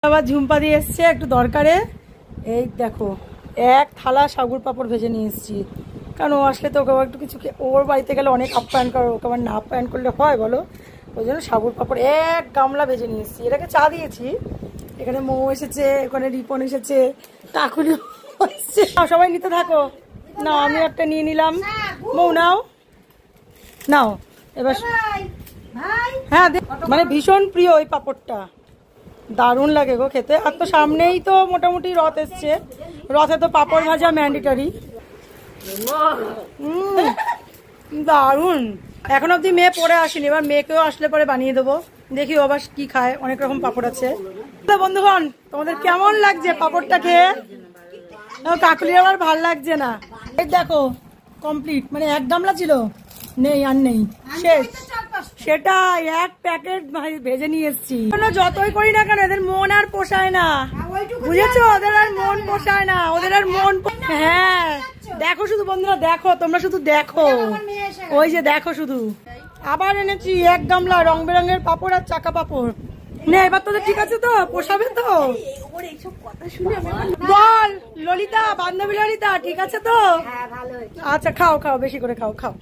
আবার ঝুম্পা দিয়ে এসছে একটু দরকারে। এই দেখো এক থালা সাগুর পাঁপড় ভেজে নিয়ে এসেছি, কারণ ও আসলে তো ওকে একটু কিছু ওর বাড়িতে গেলে অনেক আপ্যায়ন করো, ওকে আবার না আপ্যায়ন করলে হয় বলো? ওই জন্য সাগুর পাঁপড় এক গামলা ভেজে নিয়ে এসেছি। এটাকে চা দিয়েছি, এখানে মৌ এসেছে, ওখানে রিপন এসেছে, কাকুলি এসেছে। সবাই নিতে থাকো। নাও আমি একটা নিয়ে নিলাম, মৌ নাও নাও এবার। হ্যাঁ মানে ভীষণ প্রিয় ওই পাঁপড়টা, দারুণ লাগে গো খেতে। আর তো সামনেই তো মোটামুটি রথ এসছে, রথে তো পাঁপড় ভাজা ম্যান্ডেটরি। দারুণ। এখন অব্দি মেয়ে পরে আসেনি, এবার মেয়েকেও আসলে পরে বানিয়ে দেবো, দেখি ও আবার কি খায়। অনেক রকম পাঁপড় আছে। বন্ধুগণ তোমাদের কেমন লাগছে পাঁপড়টা খেয়ে? কাকুলির আবার ভাল লাগছে না। এই দেখো কমপ্লিট, মানে এক গামলা ছিল, নেই আর নেই, শেষ। সেটা এক প্যাকেট ভেজে নিয়ে এসছি। যতই করি না কেন এদের মন আর পোষায় না, বুঝেছো? ওদের আর মন পোষায় না, ওদের আর মন। হ্যাঁ দেখো শুধু বন্ধুরা, দেখো তোমরা শুধু দেখো, ওই যে দেখো শুধু। আবার এনেছি এক গামলা রং বেরঙের পাঁপড় আর চাকা পাঁপড়। না এবার তোদের ঠিক আছে তো, পোষাবে তো? বল ললিতা, বান্ধবী ললিতা, ঠিক আছে তো? আচ্ছা খাও খাও, বেশি করে খাও খাও।